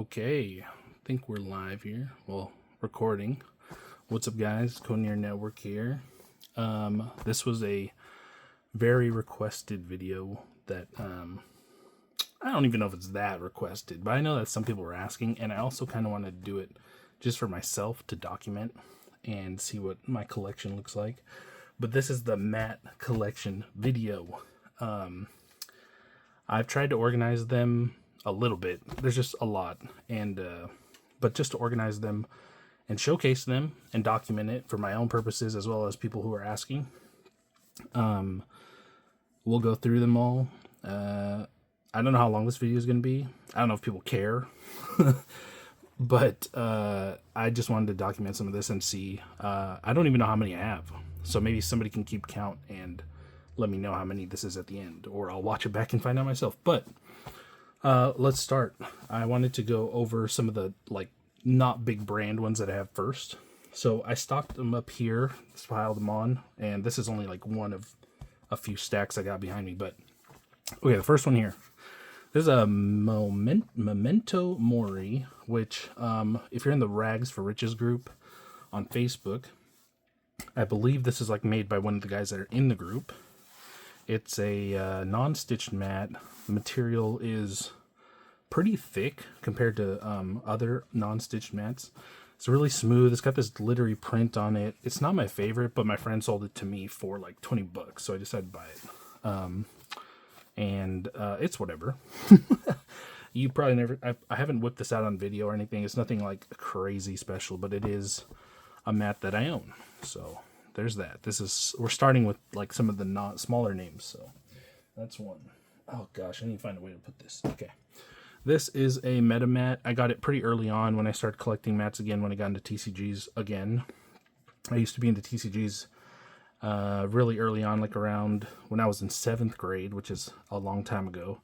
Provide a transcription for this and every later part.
Okay, I think we're live here. Well, recording. What's up, guys? Conere Network here. This was a very requested video that I don't even know if it's that requested, but I know that some people were asking, and I also kind of wanted to do it just for myself to document and see what my collection looks like. But this is the mat collection video. I've tried to organize them a little bit. There's just a lot, and but just to organize them and showcase them and document it for my own purposes as well as people who are asking. We'll go through them all. I don't know how long this video is going to be. I don't know if people care, but I just wanted to document some of this and see. I don't even know how many I have, so maybe somebody can keep count and let me know how many this is at the end, or I'll watch it back and find out myself. But let's start. I wanted to go over some of the not big brand ones that I have first. So I stocked them up here, piled them on, and this is only like one of a few stacks I got behind me. But okay, the first one here. There's a Memento Mori, which if you're in the Rags for Riches group on Facebook, I believe this is like made by one of the guys that are in the group. It's a non-stitched mat. The material is pretty thick compared to other non-stitched mats. It's really smooth. It's got this glittery print on it. It's not my favorite, but my friend sold it to me for like $20, so I decided to buy it. And it's whatever. You probably never... I haven't whipped this out on video or anything. It's nothing like crazy special, but it is a mat that I own. So there's that. We're starting with like some of the smaller names, so that's one. Oh gosh, I need to find a way to put this. Okay. This is a meta mat. I got it pretty early on when I started collecting mats again, when I got into TCGs again. I used to be into TCGs really early on, like around when I was in 7th grade, which is a long time ago.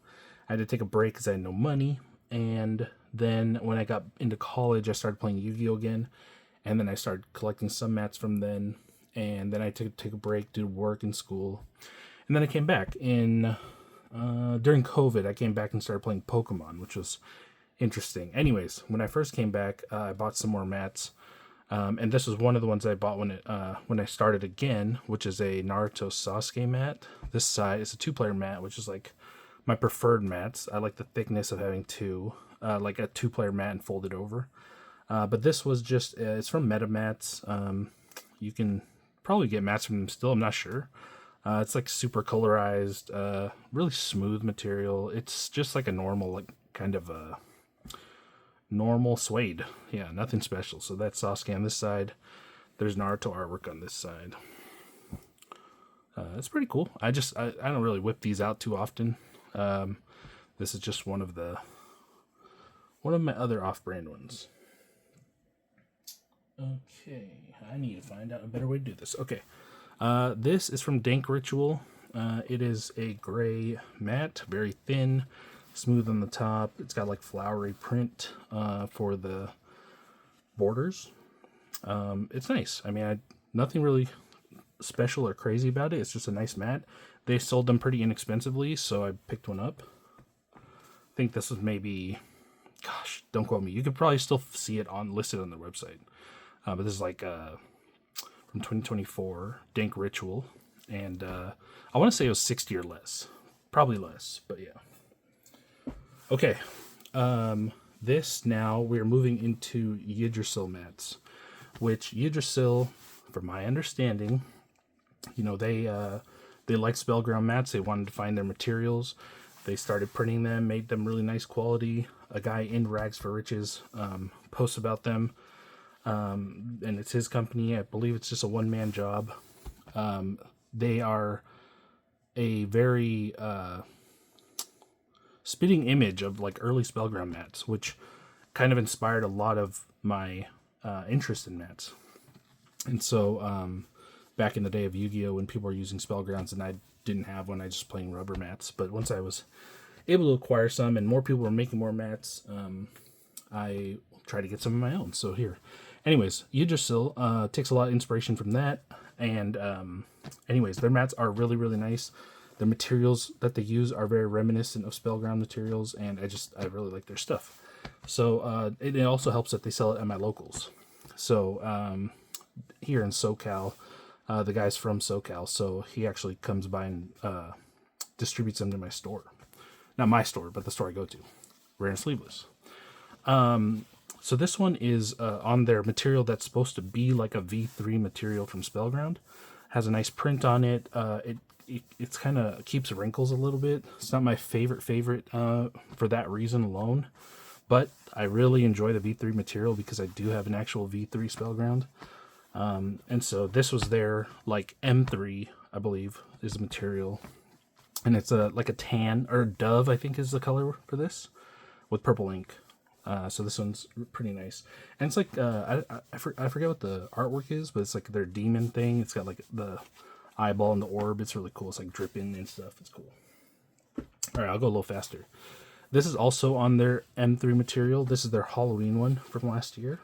I had to take a break because I had no money. And then when I got into college, I started playing Yu-Gi-Oh! Again. And then I started collecting some mats from then. And then I took a break, did work and school. And then I came back during COVID. I came back and started playing Pokemon, which was interesting. Anyways, when I first came back, I bought some more mats. And this was one of the ones I bought when I started again, which is a Naruto Sasuke mat. This side is a 2-player mat, which is like my preferred mats. I like the thickness of having two, like a 2-player mat and fold it over. But this was just, it's from Meta Mats. You can probably get mats from them still, I'm not sure. It's like super colorized, really smooth material. It's just like a normal, like kind of a normal suede. Yeah, nothing special. So that's Sasuke on this side. There's Naruto artwork on this side. It's pretty cool. I don't really whip these out too often. This is just one of my other off-brand ones. Okay, I need to find out a better way to do this. Okay, this is from Dank Ritual. It is a gray mat, very thin, smooth on the top. It's got like flowery print for the borders. It's nice. I mean, nothing really special or crazy about it. It's just a nice mat. They sold them pretty inexpensively, so I picked one up. I think this was maybe, gosh, don't quote me. You could probably still see it listed on their website. But this is like from 2024, Dank Ritual. And I want to say it was 60 or less. Probably less, but yeah. Okay. This now, we're moving into Yggdrasil Mats. Which Yggdrasil, from my understanding, they like Spellgrounds Mats. They wanted to find their materials. They started printing them, made them really nice quality. A guy in Rags for Riches posts about them. And it's his company. I believe it's just a one-man job. They are a very spitting image of like early Spellgrounds Mats, which kind of inspired a lot of my interest in mats. And so back in the day of Yu-Gi-Oh! When people were using Spellgrounds and I didn't have one, I was just playing rubber mats. But once I was able to acquire some and more people were making more mats, I tried to get some of my own. So here. Anyways, Yggdrasil takes a lot of inspiration from that. And anyways, their mats are really, really nice. The materials that they use are very reminiscent of Spellground materials, and I really like their stuff. So it also helps that they sell it at my locals. So here in SoCal, the guy's from SoCal, so he actually comes by and distributes them to my store. Not my store, but the store I go to, Rare and Sleeveless. So this one is on their material that's supposed to be like a V3 material from Spellground. Has a nice print on it. It's kind of keeps wrinkles a little bit. It's not my favorite for that reason alone. But I really enjoy the V3 material because I do have an actual V3 Spellground. And so this was their like M3, I believe, is the material. And it's like a tan, or dove, I think is the color for this, with purple ink. So this one's pretty nice. And it's like, I forget what the artwork is, but it's like their demon thing. It's got like the eyeball and the orb. It's really cool. It's like dripping and stuff. It's cool. All right, I'll go a little faster. This is also on their M3 material. This is their Halloween one from last year.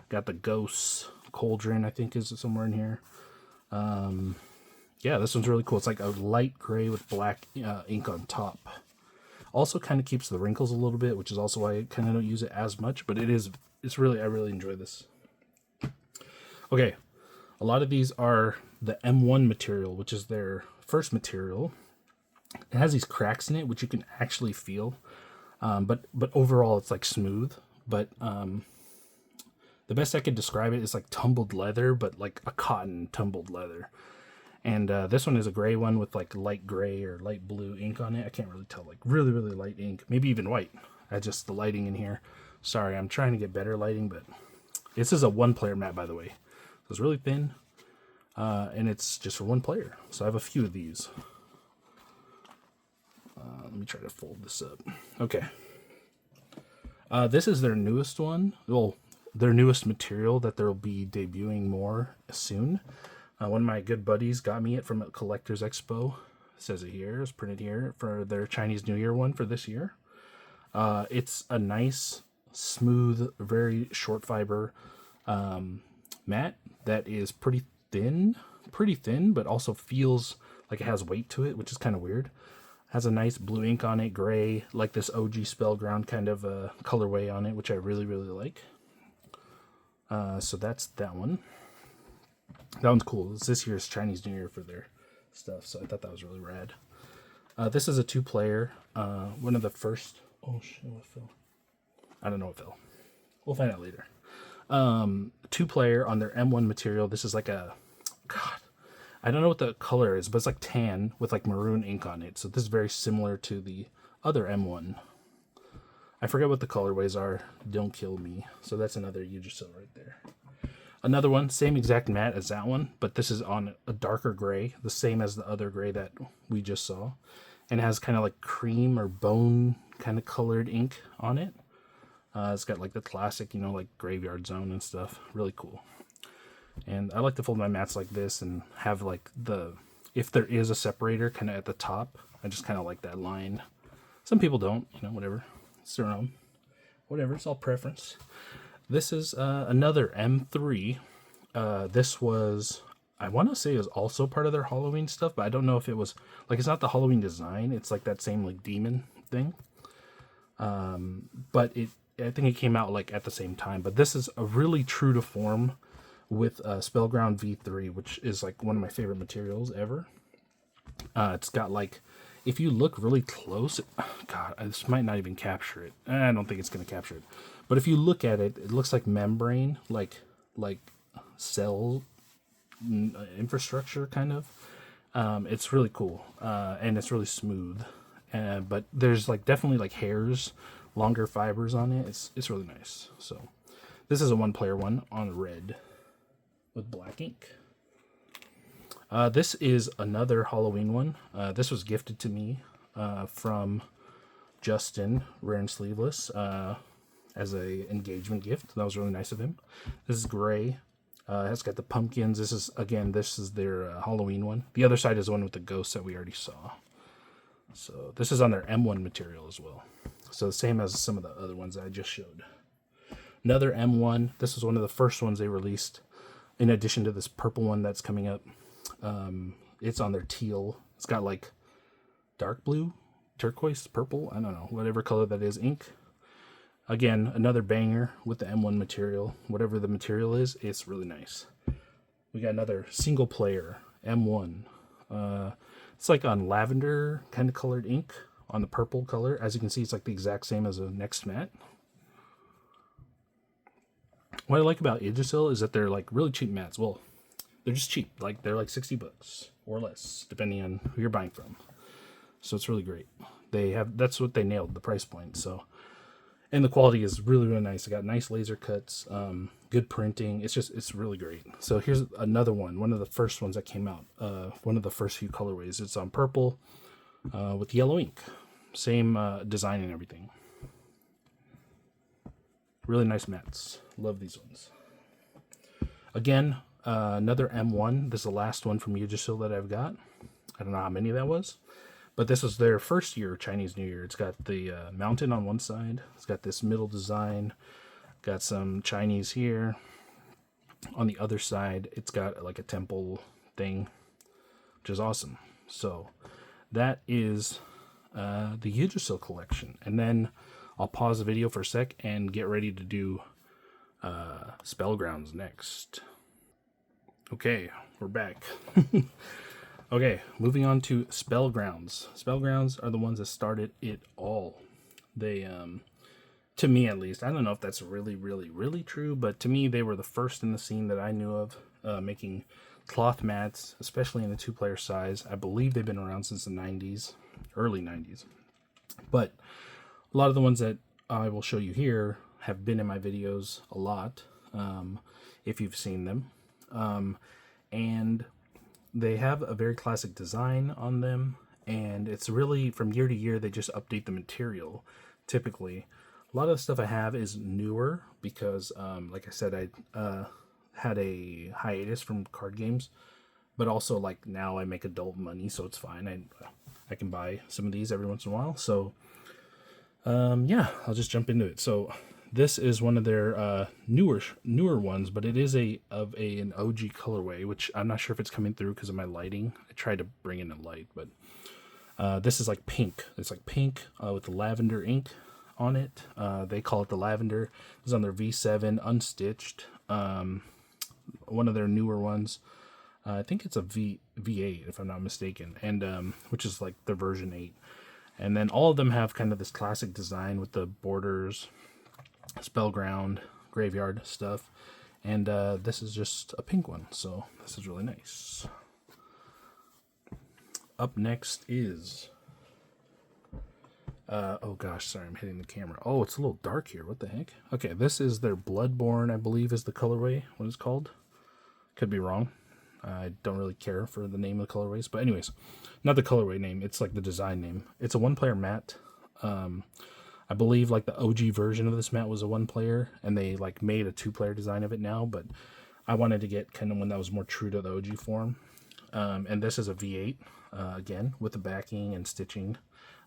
Got the ghosts. Cauldron, I think, is somewhere in here. Yeah, this one's really cool. It's like a light gray with black ink on top. Also kind of keeps the wrinkles a little bit, which is also why I kind of don't use it as much, but I really enjoy this. Okay, a lot of these are the M1 material, which is their first material. It has these cracks in it, which you can actually feel, but overall it's like smooth. But the best I could describe it is like tumbled leather, but like a cotton tumbled leather. And this one is a gray one with like light gray or light blue ink on it. I can't really tell, like really, really light ink, maybe even white. Just the lighting in here. Sorry, I'm trying to get better lighting, but this is a one-player mat, by the way. So it's really thin, and it's just for one player. So I have a few of these. Let me try to fold this up. Okay. This is their newest one. Well, their newest material that they'll be debuting more soon. One of my good buddies got me it from a Collectors Expo. It says it here. It's printed here for their Chinese New Year one for this year. It's a nice, smooth, very short fiber mat that is pretty thin, but also feels like it has weight to it, which is kind of weird. Has a nice blue ink on it, gray, like this OG Spellground kind of colorway on it, which I really, really like. So that's that one. That one's cool. It's this year's Chinese New Year for their stuff, so I thought that was really rad. This is a two-player. One of the first... Oh, shit, what fell? I don't know what fell. We'll find out later. Two-player on their M1 material. This is like a... God, I don't know what the color is, but it's like tan with like maroon ink on it. So this is very similar to the other M1. I forget what the colorways are. Don't kill me. So that's another Yggdrasil right there. Another one, same exact mat as that one, but this is on a darker gray, the same as the other gray that we just saw. And it has kind of like cream or bone kind of colored ink on it. It's got like the classic, you know, like Graveyard Zone and stuff. Really cool. And I like to fold my mats like this and have like if there is a separator kind of at the top, I just kind of like that line. Some people don't, you know, whatever. It's their own. Whatever, it's all preference. This is another M3. This was, I want to say, is also part of their Halloween stuff, but I don't know if it was, like, it's not the Halloween design. It's like that same, like, demon thing. But I think it came out, like, at the same time. But this is a really true to form with Spellground V3, which is, like, one of my favorite materials ever. It's got, like, if you look really close, God, this might not even capture it. I don't think it's going to capture it. But if you look at it, it looks like membrane, like cell infrastructure, kind of. It's really cool, and it's really smooth. But there's like definitely like hairs, longer fibers on it. It's really nice. So this is a one-player one on red with black ink. This is another Halloween one. This was gifted to me from Justin, Rare and Sleeveless, as a engagement gift. That was really nice of him. This is gray. It's got the pumpkins. This is their Halloween one. The other side is the one with the ghosts that we already saw. So this is on their M1 material as well. So the same as some of the other ones that I just showed. Another M1. This is one of the first ones they released, in addition to this purple one that's coming up. It's on their teal. It's got like dark blue, turquoise, purple, I don't know, whatever color that is, ink. Again, another banger with the M1 material. Whatever the material is, it's really nice. We got another single player M1. It's like on lavender kind of colored ink on the purple color. As you can see, it's like the exact same as a next mat. What I like about Yggdrasil is that they're like really cheap mats. Well, they're just cheap. Like they're like 60 bucks or less, depending on who you're buying from. So it's really great. That's what they nailed, the price point. So, and the quality is really, really nice. It got nice laser cuts, good printing. It's really great. So here's another one of the first ones that came out. One of the first few colorways. It's on purple with yellow ink. Same design and everything. Really nice mats. Love these ones. Again, another M1. This is the last one from Yggdrasil that I've got. I don't know how many that was. But this was their first year Chinese New Year. It's got the mountain on one side. It's got this middle design. Got some Chinese here. On the other side, it's got like a temple thing, which is awesome. So that is the Yggdrasil collection. And then I'll pause the video for a sec and get ready to do Spellgrounds next. Okay, we're back. Okay, moving on to Spellgrounds. Spellgrounds are the ones that started it all. They, to me at least, I don't know if that's really, really, really true, but to me, they were the first in the scene that I knew of making cloth mats, especially in the 2-player size. I believe they've been around since the 90s, early 90s. But a lot of the ones that I will show you here have been in my videos a lot, if you've seen them. And they have a very classic design on them, and it's really from year to year they just update the material. Typically, a lot of the stuff I have is newer because, like I said, I had a hiatus from card games, but also like now I make adult money, so it's fine. I can buy some of these every once in a while. So, yeah, I'll just jump into it. So this is one of their newer ones, but it is an OG colorway, which I'm not sure if it's coming through because of my lighting. I tried to bring in a light, but this is like pink. It's like pink with the lavender ink on it. They call it the lavender. It's on their V7 unstitched. One of their newer ones. I think it's a V8 if I'm not mistaken, and which is like the version 8. And then all of them have kind of this classic design with the borders, Spellground, graveyard stuff, and this is just a pink one, so this is really nice. Up next is oh gosh, sorry, I'm hitting the camera. Oh, it's a little dark here. What the heck? Okay, this is their Bloodborne, I believe is the colorway, what it's called. Could be wrong. I don't really care for the name of the colorways, but anyways, not the colorway name, it's like the design name. It's a 1-player mat. I believe like the OG version of this mat was a 1-player, and they like made a 2-player design of it now, but I wanted to get kind of one that was more true to the OG form. And this is a V8, again, with the backing and stitching,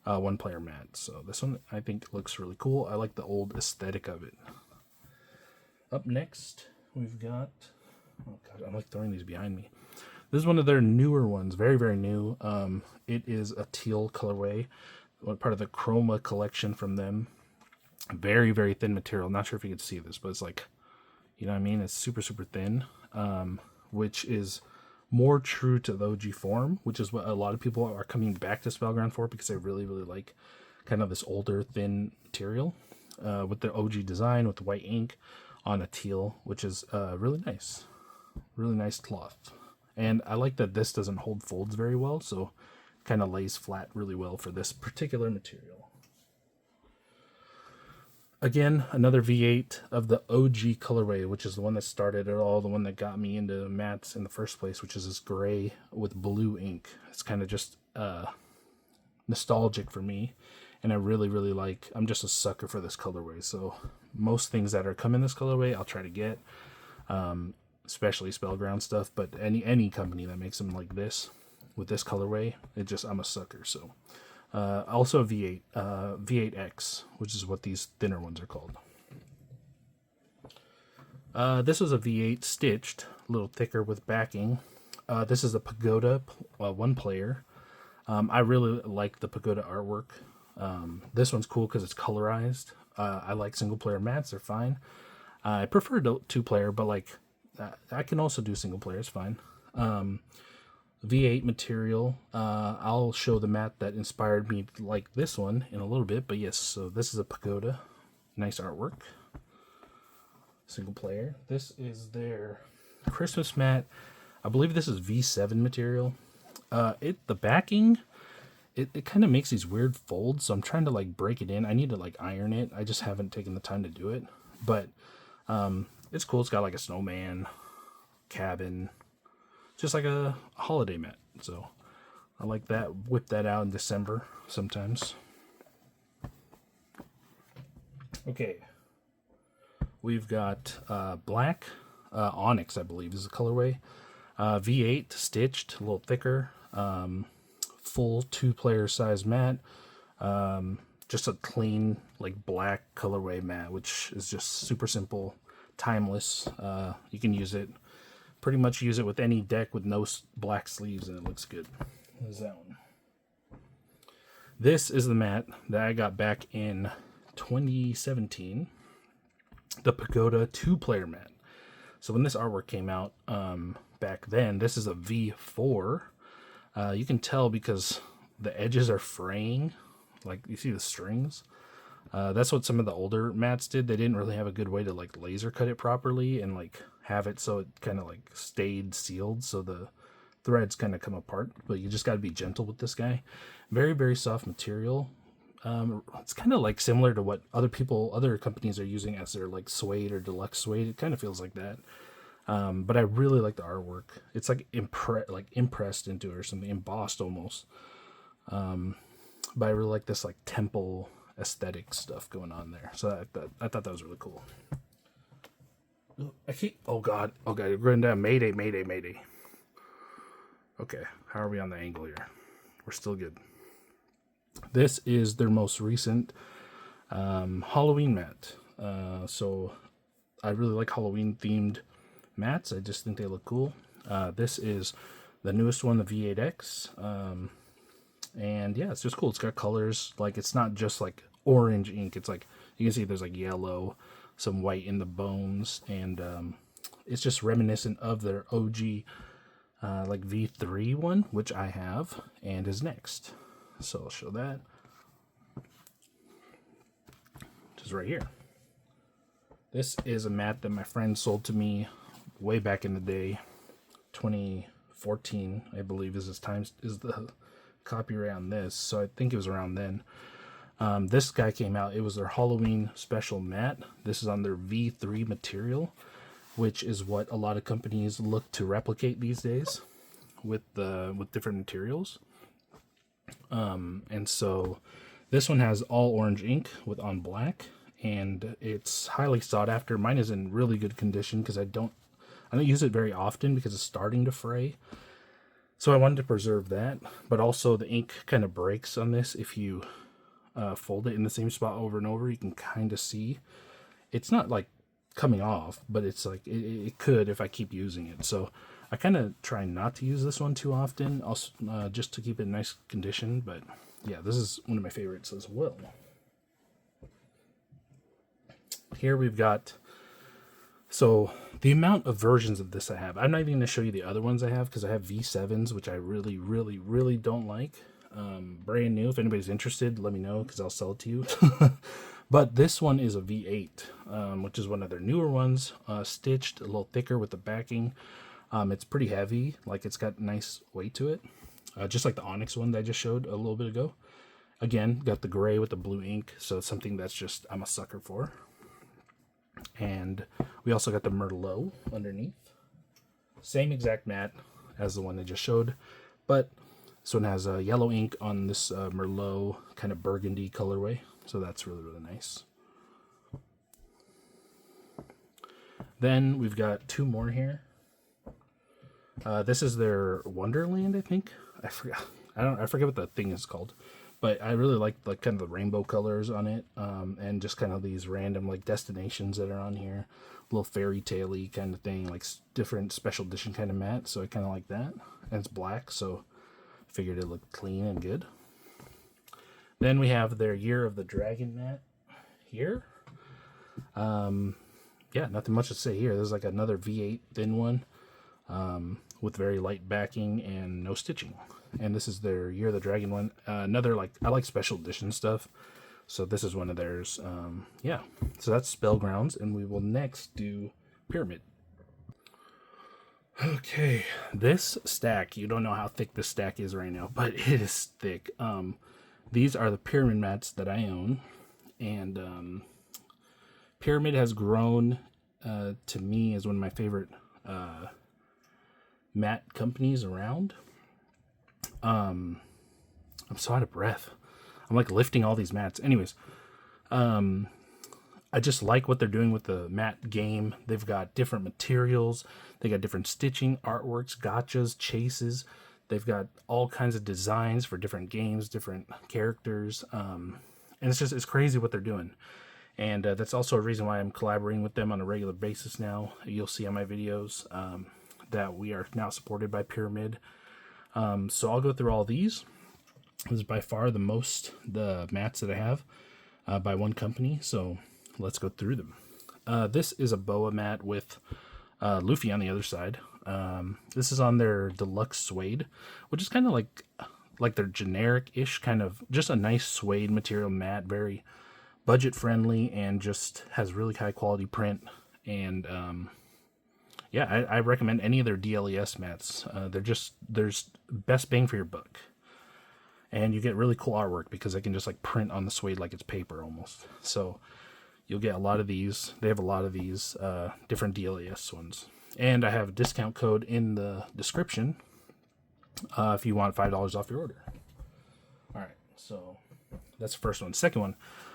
1-player mat. So this one I think looks really cool. I like the old aesthetic of it. Up next, we've got, oh god, I'm like throwing these behind me. This is one of their newer ones, very, very new. It is a teal colorway, part of the Chroma collection from them. Very, very thin material. Not sure if you can see this, but it's like, you know what I mean? It's super, super thin, which is more true to the OG form, which is what a lot of people are coming back to Spellground for because they really, really like kind of this older, thin material with the OG design, with the white ink on a teal, which is really nice. Really nice cloth. And I like that this doesn't hold folds very well, so kind of lays flat really well for this particular material. Again, another V8 of the OG colorway, which is the one that started it all, the one that got me into mats in the first place, which is this gray with blue ink. It's kind of just nostalgic for me, and I really, really like, I'm just a sucker for this colorway, so most things that are come in this colorway, I'll try to get, especially Spellground stuff, but any company that makes them like this, with this colorway, I'm a sucker. So also a V8, V8X, which is what these thinner ones are called. This was a V8 stitched, a little thicker with backing. This is a Pagoda 1-player. I really like the Pagoda artwork. This one's cool because it's colorized. I like single player mats; they're fine. I prefer two player, but like I can also do single player. It's fine. V8 material. I'll show the mat that inspired me like this one in a little bit, but yes. So this is a pagoda. Nice artwork. Single player. This is their Christmas mat. I believe this is V7 material. The backing, it kind of makes these weird folds, so I'm trying to like break it in. I need to like iron it. I just haven't taken the time to do it, but it's cool. It's got like a snowman, cabin, just like a holiday mat. So I like that. Whip that out in December sometimes. Okay, we've got black onyx, I believe is the colorway. V8 stitched, a little thicker. Full 2-player size mat. Just a clean like black colorway mat, which is just super simple, timeless. You can use it, pretty much use it with any deck with no black sleeves, and it looks good. What is that one? This is the mat that I got back in 2017. The Pagoda 2-player mat. So when this artwork came out back then, this is a V4. You can tell because the edges are fraying, like you see the strings. That's what some of the older mats did. They didn't really have a good way to like laser cut it properly and like have it so it kind of like stayed sealed, so the threads kind of come apart. But you just got to be gentle with this guy. Very, very soft material. It's kind of like similar to what other companies are using as their like suede or deluxe suede. It kind of feels like that. But I really like the artwork. It's like impressed into it or something, embossed almost. But I really like this like temple aesthetic stuff going on there. So I thought that was really cool. Oh god, we're going down. Mayday. Okay, how are we on the angle here? We're still good. This is their most recent Halloween mat. So I really like Halloween themed mats. I just think they look cool. This is the newest one, the V8X. And yeah, it's just cool. It's got colors. Like, it's not just like orange ink. It's like, you can see there's like yellow, some white in the bones. And it's just reminiscent of their OG like V3 one, which I have and is next. So I'll show that. Just right here. This is a mat that my friend sold to me way back in the day. 2014, I believe, is the copyright on this. So I think it was around then. This guy came out. It was their Halloween special mat. This is on their V3 material, which is what a lot of companies look to replicate these days with different materials. And so this one has all orange ink on black, and it's highly sought after. Mine is in really good condition because I don't use it very often because it's starting to fray. So I wanted to preserve that, but also the ink kind of breaks on this. If you fold it in the same spot over and over, you can kind of see it's not like coming off, but it's like it could if I keep using it. So I kind of try not to use this one too often, also, just to keep it in nice condition. But yeah, this is one of my favorites as well. Here we've got, so the amount of versions of this I have. I'm not even going to show you the other ones I have because I have V7s, which I really, really, really don't like. Brand new. If anybody's interested, let me know because I'll sell it to you. But this one is a V8, which is one of their newer ones, stitched, a little thicker with the backing. It's pretty heavy, like it's got nice weight to it, just like the Onyx one that I just showed a little bit ago. Again, got the gray with the blue ink, so it's something that's just I'm a sucker for. And we also got the Merlot underneath. Same exact mat as the one I just showed, but this one has a yellow ink on this Merlot kind of burgundy colorway, so that's really, really nice. Then we've got two more here. This is their Wonderland, I think. I forget what the thing is called, but I really like kind of the rainbow colors on it, and just kind of these random like destinations that are on here, a little fairy tale-y kind of thing, like different special edition kind of mat. So I kind of like that, and it's black, so I figured it looked clean and good. Then we have their Year of the Dragon mat here. Yeah, nothing much to say here. There's like another V8 thin one with very light backing and no stitching. And this is their Year of the Dragon one. Another, like, I like special edition stuff, so this is one of theirs. Yeah, so that's Spellgrounds, and we will next do Pvramid. Okay, this stack, you don't know how thick this stack is right now, but it is thick. These are the Pvramid Mats that I own, and Pvramid has grown to me as one of my favorite mat companies around. I'm so out of breath. I'm like lifting all these mats. Anyways, I just like what they're doing with the mat game. They've got different materials. They got different stitching, artworks, gotchas, chases. They've got all kinds of designs for different games, different characters. And it's crazy what they're doing. And that's also a reason why I'm collaborating with them on a regular basis now. You'll see on my videos that we are now supported by Pvramid. So I'll go through all these. This is by far the mats that I have by one company. So let's go through them. This is a boa mat with Luffy on the other side. This is on their deluxe suede, which is kind of like their generic-ish kind of, just a nice suede material mat, very budget friendly, and just has really high quality print. And yeah, I recommend any of their DLES mats. There's best bang for your buck, and you get really cool artwork because they can just like print on the suede like it's paper almost. So you'll get a lot of these. They have a lot of these different DLES ones, and I have a discount code in the description if you want $5 off your order. All right, so that's the first one. Second one,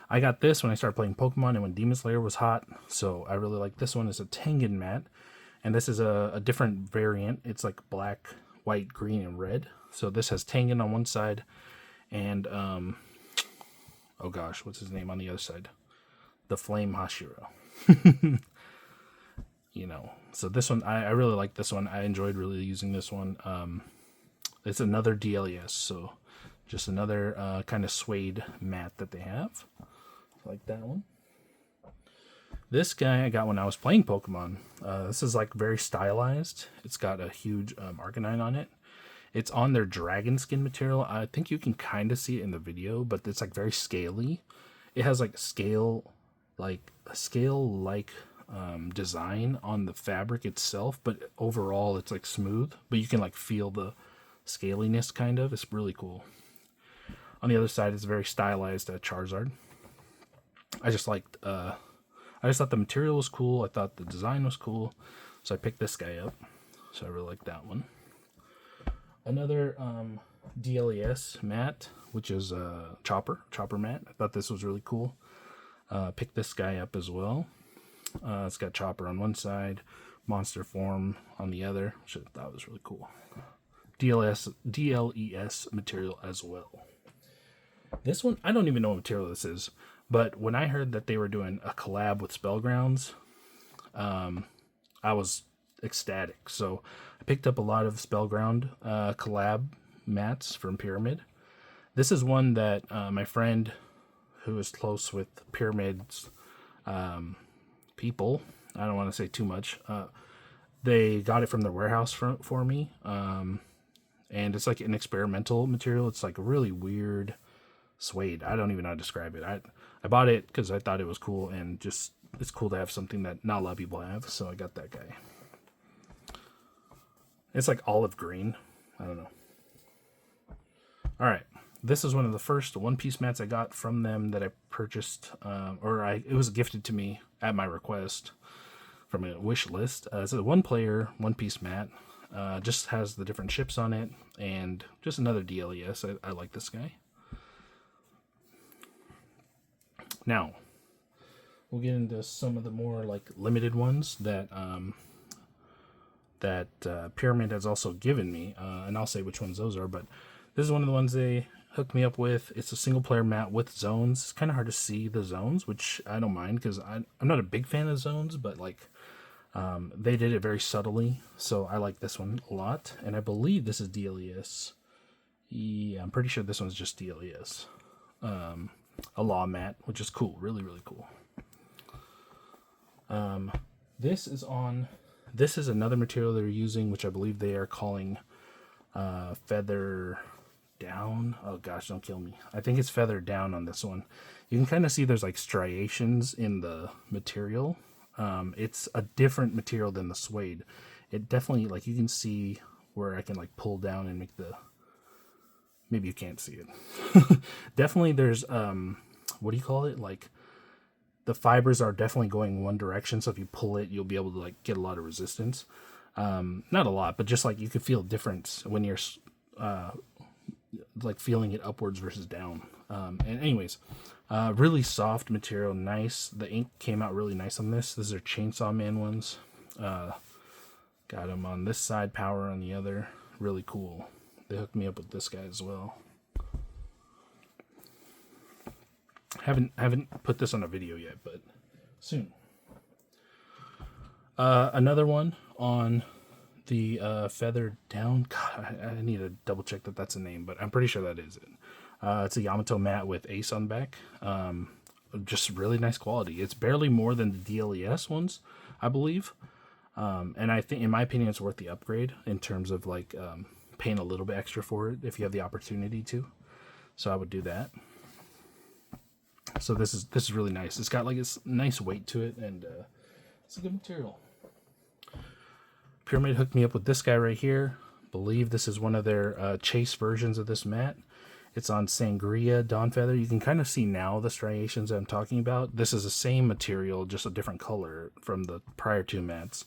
I got this when I started playing Pokemon and when Demon Slayer was hot, so I really like this one. It's a Tengen mat, and this is a different variant. It's like black, white, green, and red. So this has Tengen on one side, and oh gosh, what's his name on the other side? The Flame Hashira. You know, so this one, I really like this one. I enjoyed really using this one. It's another DLES, so just another kind of suede mat that they have. Like that one. This guy I got when I was playing Pokemon. This is like very stylized. It's got a huge Arcanine on it. It's on their dragon skin material. I think you can kind of see it in the video, but it's like very scaly. It has like a scale-like design on the fabric itself, but overall it's like smooth. But you can like feel the scaliness kind of. It's really cool. On the other side, it's very stylized Charizard. I just thought the material was cool. I thought the design was cool, so I picked this guy up. So I really like that one. Another DLES mat, which is Chopper mat. I thought this was really cool. Picked this guy up as well. It's got Chopper on one side, monster form on the other, which I thought was really cool. DLES material as well. This one, I don't even know what material this is, but when I heard that they were doing a collab with Spellgrounds, I was ecstatic. So I picked up a lot of Spellground collab mats from Pvramid. This is one that my friend who is close with Pvramid's people, I don't want to say too much, they got it from their warehouse for me. And it's like an experimental material. It's like a really weird suede. I don't even know how to describe it. I bought it because I thought it was cool, and just it's cool to have something that not a lot of people have, so I got that guy. It's like olive green. I don't know. All right. This is one of the first one-piece mats I got from them that I purchased, it was gifted to me at my request from a wish list. It's a one-player, one-piece mat. Just has the different ships on it, and just another DLES. I like this guy. Now, we'll get into some of the more like limited ones that Pvramid has also given me, and I'll say which ones those are. But this is one of the ones they hooked me up with. It's a single player mat with zones. It's kind of hard to see the zones, which I don't mind because I'm not a big fan of zones, but like they did it very subtly, so I like this one a lot. And I believe this is DLES. Yeah, I'm pretty sure this one's just DLES. a law mat, which is cool, really cool. This is another material they're using, which I believe they are calling feather down. Oh gosh, don't kill me. I think it's feather down on this one. You can kind of see there's like striations in the material. It's a different material than the suede. It definitely, like, you can see where I can like pull down and make the, maybe you can't see it. Definitely there's what do you call it, like the fibers are definitely going one direction, so if you pull it you'll be able to like get a lot of resistance. Not a lot, but just like you could feel a difference when you're like feeling it upwards versus down. And anyways, really soft material, nice. The ink came out really nice on this. These are Chainsaw Man ones. Got them on this side, power on the other. Really cool. They hooked me up with this guy as well. Haven't put this on a video yet, but soon. Another one on the feather down. God, I need to double check that that's a name, but I'm pretty sure that is it. It's a Yamato mat with Ace on the back. Just really nice quality. It's barely more than the DLES ones, I believe. And I think, in my opinion, it's worth the upgrade in terms of like paying a little bit extra for it if you have the opportunity to. So I would do that. So this is really nice. It's got like this nice weight to it, and it's a good material. Pvramid hooked me up with this guy right here. Believe this is one of their chase versions of this mat. It's on Sangria Dawn Feather. You can kind of see now the striations that I'm talking about. This is the same material, just a different color from the prior two mats.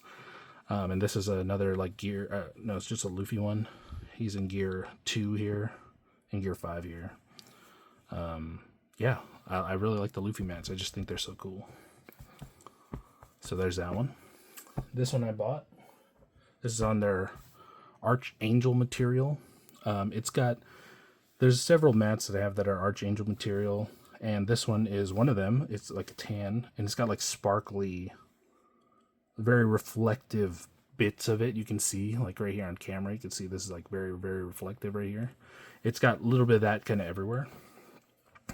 And this is another like gear. No, it's just a Luffy one. He's in gear 2 here, and gear 5 here. Yeah, I really like the Luffy mats. I just think they're so cool. So there's that one. This one I bought. This is on their Archangel material. There's several mats that I have that are Archangel material, and this one is one of them. It's like a tan, and it's got like sparkly, very reflective bits of it. You can see like right here on camera, you can see this is like very reflective right here. It's got a little bit of that kind of everywhere,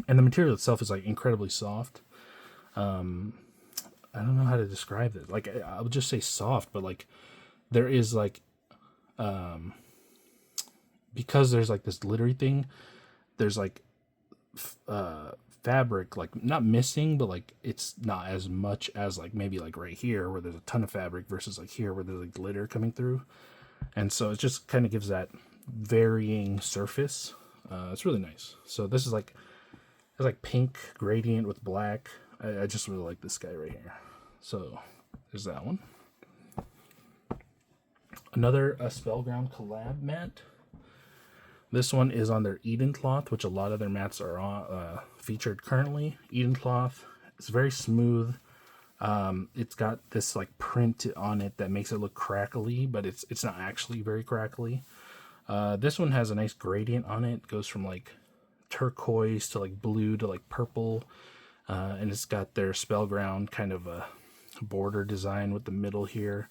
and the material itself is like incredibly soft. I don't know how to describe it. Like, I would just say soft, but like there is like because there's like this glittery thing, there's like fabric, like not missing, but like it's not as much as like maybe like right here where there's a ton of fabric versus like here where there's like glitter coming through. And so it just kind of gives that varying surface. It's really nice. So this is like, it's like pink gradient with black. I just really like this guy right here. So there's that one. Another Spellground collab mat. This one is on their Eden cloth, which a lot of their mats are on, featured currently. Eden cloth. It's very smooth. It's got this like print on it that makes it look crackly, but it's not actually very crackly. This one has a nice gradient on it. It goes from like turquoise to like blue to like purple. And it's got their Spellground kind of a border design with the middle here.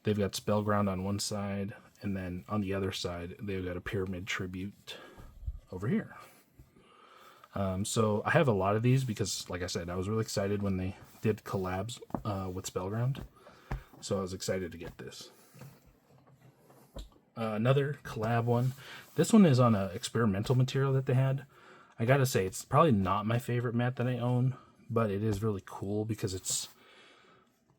They've got Spellground on one side, and then on the other side, they've got a Pvramid tribute over here. So I have a lot of these because, like I said, I was really excited when they did collabs with Spellground. So I was excited to get this. Another collab one. This one is on an experimental material that they had. I gotta say, it's probably not my favorite mat that I own, but it is really cool because it's,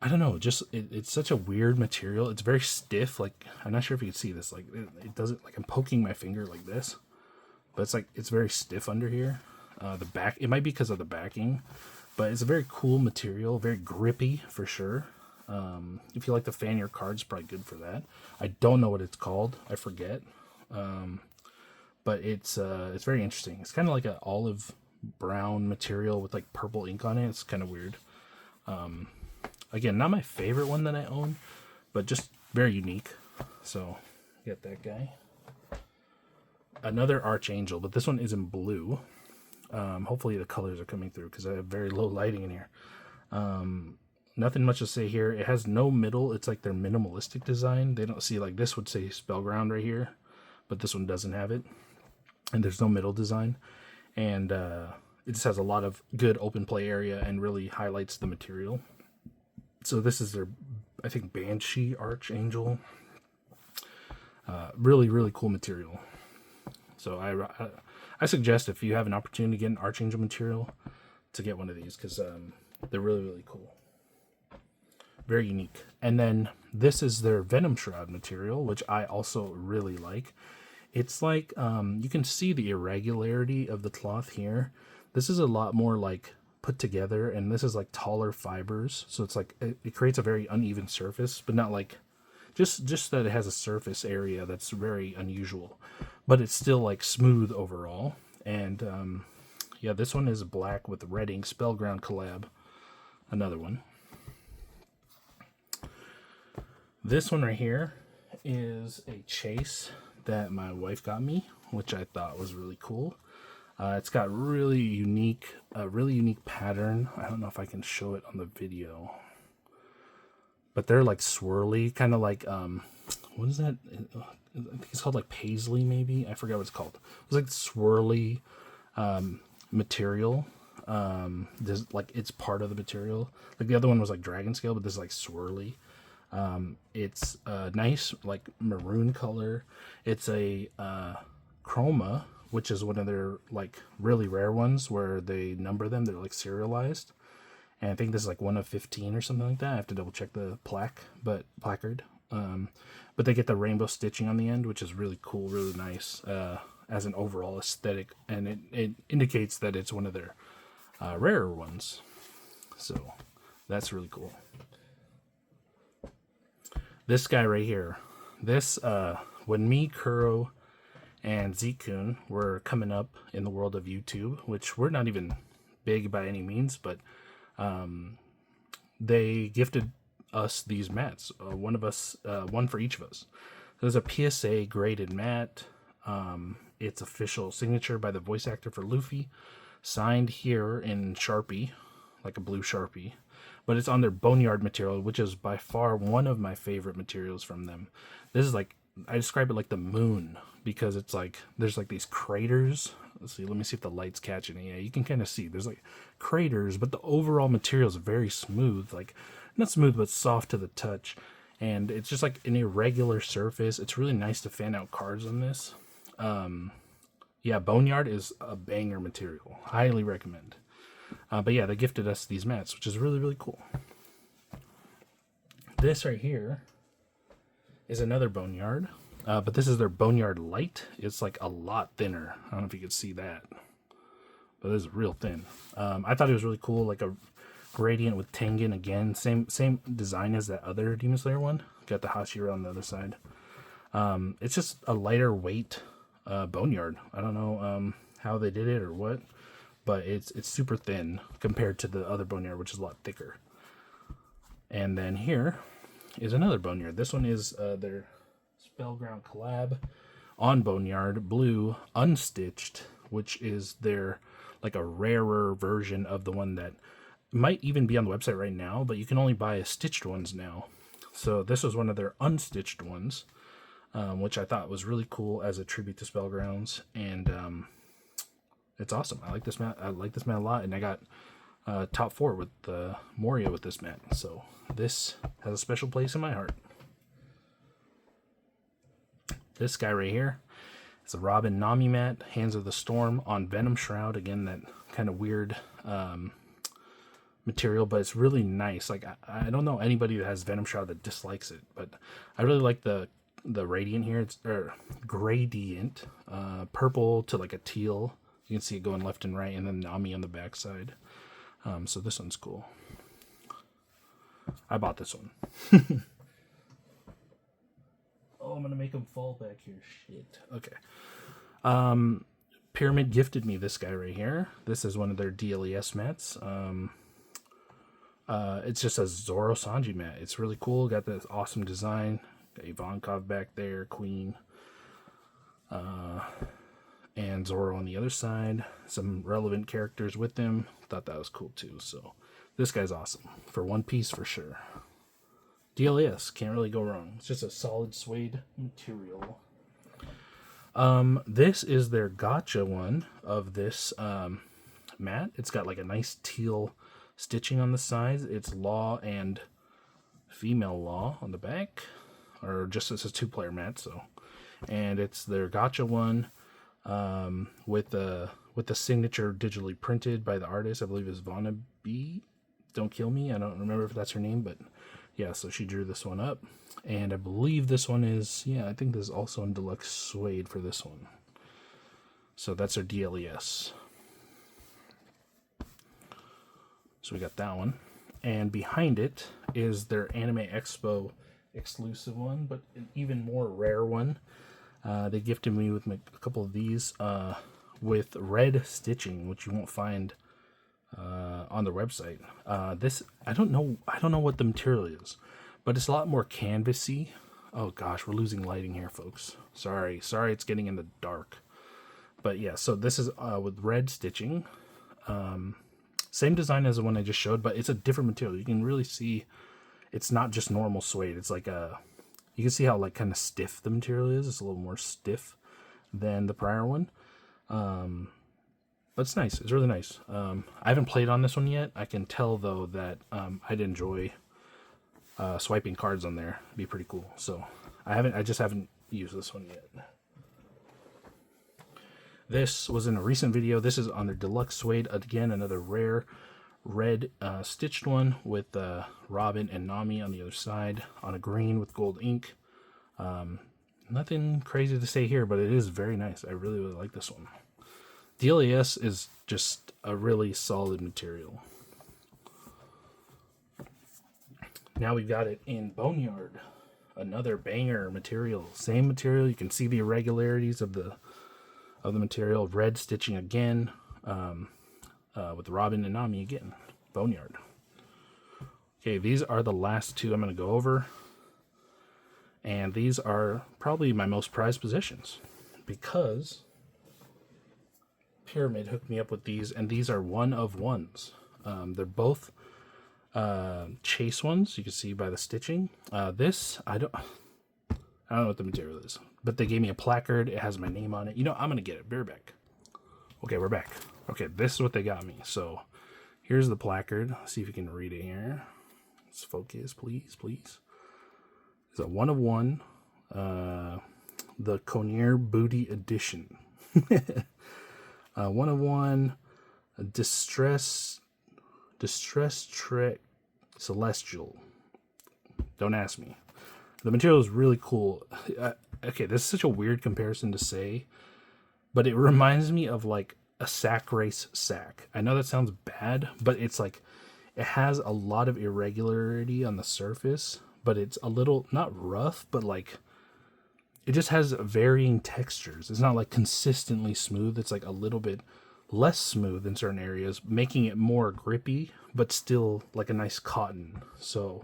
I don't know, just it's such a weird material. It's very stiff. Like, I'm not sure if you can see this. Like, it doesn't, like, I'm poking my finger like this, but it's like, it's very stiff under here. The back, it might be because of the backing, but it's a very cool material, very grippy for sure. If you like to fan your cards, probably good for that. I don't know what it's called. I forget. But it's very interesting. It's kind of like an olive brown material with like purple ink on it. It's kind of weird. Again, not my favorite one that I own, but just very unique. So, get that guy. Another Archangel, but this one is in blue. Hopefully the colors are coming through because I have very low lighting in here. Nothing much to say here. It has no middle. It's like their minimalistic design. They don't see, like, this would say Spellground right here, but this one doesn't have it. And there's no middle design. And it just has a lot of good open play area and really highlights the material. So this is their, I think, Banshee Archangel. Really, really cool material. So I suggest if you have an opportunity to get an Archangel material, to get one of these, because they're really, really cool. Very unique. And then this is their Venom Shroud material, which I also really like. It's like, you can see the irregularity of the cloth here. This is a lot more like put together, and this is like taller fibers. So it's like, it creates a very uneven surface, but not like, just that it has a surface area that's very unusual. But it's still like smooth overall. And yeah, this one is black with red ink, Spellground collab. Another one. This one right here is a chase that my wife got me, which I thought was really cool. It's got really unique pattern. I don't know if I can show it on the video, but they're like swirly, kind of like what is that? I think it's called like paisley, maybe. I forgot what it's called. It's like swirly material. This, like, it's part of the material. Like the other one was like dragon scale, but this is like swirly. It's a nice like maroon color. It's a chroma, which is one of their like really rare ones where they number them. They're like serialized, and I think this is like 1 of 15 or something like that. I have to double check the placard. But they get the rainbow stitching on the end, which is really cool, really nice as an overall aesthetic, and it indicates that it's one of their rarer ones. So that's really cool. This guy right here, this when me, Kuro, and Zekun were coming up in the world of YouTube, which we're not even big by any means, but they gifted us these mats, one for each of us. There's a PSA graded mat. It's official signature by the voice actor for Luffy, signed here in Sharpie, like a blue Sharpie, but it's on their Boneyard material, which is by far one of my favorite materials from them. This is like, I describe it like the moon, because it's like, there's like these craters. Let's see, let me see if the light's catching it. Yeah, you can kind of see there's like craters, but the overall material is very smooth, like not smooth, but soft to the touch. And it's just like an irregular surface. It's really nice to fan out cards on this. Yeah, Boneyard is a banger material. Highly recommend. But yeah, they gifted us these mats, which is really, really cool. This right here is another Boneyard, but this is their Boneyard Light. It's like a lot thinner. I don't know if you can see that, but it's real thin. I thought it was really cool, like a gradient with Tengen again. Same design as that other Demon Slayer one. Got the Hashira on the other side. It's just a lighter weight Boneyard. I don't know how they did it or what, but it's super thin compared to the other Boneyard, which is a lot thicker. And then here is another Boneyard. This one is their Spellground collab on Boneyard Blue Unstitched, which is their like a rarer version of the one that might even be on the website right now, but you can only buy stitched ones now. So this was one of their unstitched ones, which I thought was really cool as a tribute to Spellgrounds, and it's awesome. I like this mat. I like this mat a lot, and I got top 4 with Moria with this mat. So this has a special place in my heart. This guy right here is a Robin Nami mat, Hands of the Storm on Venom Shroud. Again, that kind of weird material, but it's really nice. Like I don't know anybody that has Venom Shroud that dislikes it, but I really like the radiant here. It's gradient, purple to like a teal. You can see it going left and right, and then Nami on the backside. So this one's cool. I bought this one. Oh, I'm gonna make him fall back here. Shit. Okay. Pyramid gifted me this guy right here. This is one of their DLES mats. It's just a Zoro Sanji mat. It's really cool. Got this awesome design. Got Ivankov back there, Queen, and Zoro on the other side. Some relevant characters with him. Thought that was cool too. So this guy's awesome for One Piece for sure. DLES, can't really go wrong. It's just a solid suede material. This is their gotcha one of this mat. It's got like a nice teal stitching on the sides. It's law and female law on the back, or just it's a 2-player mat. So, and it's their gotcha one with the signature digitally printed by the artist. I believe is Vonna B. Don't kill me. I don't remember if that's her name, but yeah. So she drew this one up, and I believe this one is I think this is also in deluxe suede for this one. So that's our DLES. So we got that one. And behind it is their Anime Expo exclusive one, but an even more rare one. They gifted me with a couple of these with red stitching, which you won't find on their website. This I don't know what the material is, but it's a lot more canvasy. Oh gosh, we're losing lighting here, folks. Sorry, it's getting in the dark. But yeah, so this is with red stitching. Same design as the one I just showed, but it's a different material. You can really see it's not just normal suede. It's like you can see how like kind of stiff the material is. It's a little more stiff than the prior one. But it's nice. It's really nice. I haven't played on this one yet. I can tell though that I'd enjoy swiping cards on there. It'd be pretty cool. So I just haven't used this one yet. This was in a recent video. This is on their deluxe suede. Again, another rare red stitched one with Robin and Nami on the other side on a green with gold ink. Nothing crazy to say here, but it is very nice. I really like this one. DLES is just a really solid material. Now we've got it in Boneyard. Another banger material. Same material. You can see the irregularities of the material. Red stitching again, with Robin and Nami again. Boneyard. Okay, these are the last two I'm going to go over. And these are probably my most prized possessions, because Pvramid hooked me up with these, and these are one of ones. They're both chase ones. You can see by the stitching. This I don't know what the material is, but they gave me a placard. It has my name on it. You know, I'm gonna get it. Be right back. Okay, we're back. Okay, this is what they got me. So here's the placard. Let's see if you can read it here. Let's focus, please. It's a one of one. The Conere Booty Edition. One of one. Distress Trek Celestial. Don't ask me. The material is really cool. Okay, this is such a weird comparison to say, but it reminds me of like a sack race sack. I know that sounds bad, but it's like it has a lot of irregularity on the surface, but it's a little not rough, but like it just has varying textures. It's not like consistently smooth. It's like a little bit less smooth in certain areas, making it more grippy, but still like a nice cotton. So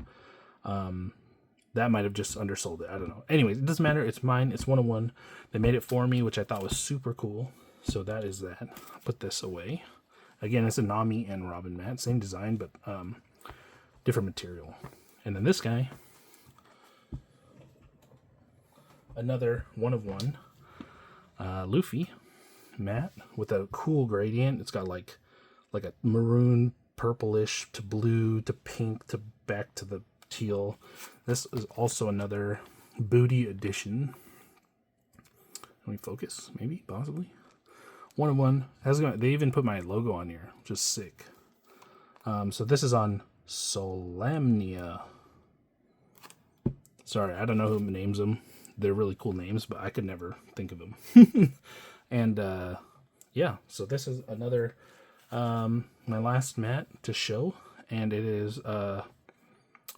that might have just undersold it. I don't know. Anyways, it doesn't matter. It's mine. It's one of one. They made it for me, which I thought was super cool. So that is that. I'll put this away. Again, it's a Nami and Robin mat. Same design, but different material. And then this guy, another one of one Luffy mat with a cool gradient. It's got like a maroon, purplish to blue to pink to back to the teal. This is also another booty edition. Let me focus, maybe, possibly. One of one. They even put my logo on here, which is sick. So this is on Solamnia. Sorry, I don't know who names them. They're really cool names, but I could never think of them. And yeah, so this is another my last mat to show, and it is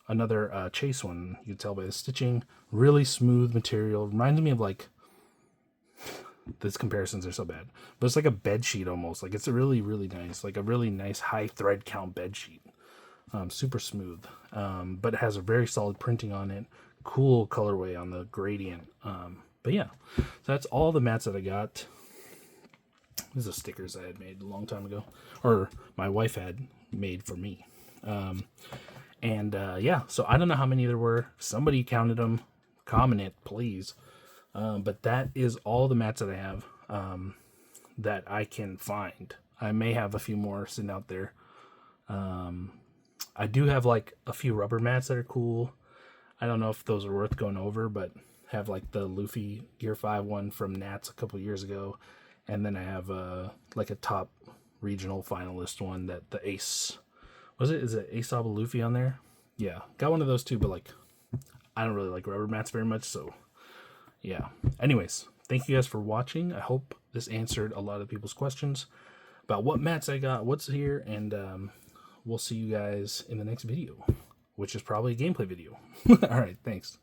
another chase one. You can tell by the stitching. Really smooth material. Reminds me of like, these comparisons are so bad, but it's like a bed sheet almost. Like it's a really nice, like a really nice high thread count bed sheet. Super smooth, but it has a very solid printing on it. Cool colorway on the gradient. But yeah, so that's all the mats that I got. These are stickers I had made a long time ago, or my wife had made for me. Yeah, so I don't know how many there were. Somebody counted them. Comment it, please. But that is all the mats that I have that I can find. I may have a few more sitting out there. I do have like a few rubber mats that are cool. I don't know if those are worth going over, but have like the Luffy Gear 5 one from Nats a couple years ago. And then I have like a top regional finalist one that the Ace, is it Ace Saba Luffy on there? Yeah, got one of those too, but like I don't really like rubber mats very much, so yeah. Anyways, thank you guys for watching. I hope this answered a lot of people's questions about what mats I got, what's here, and we'll see you guys in the next video, which is probably a gameplay video. All right, thanks.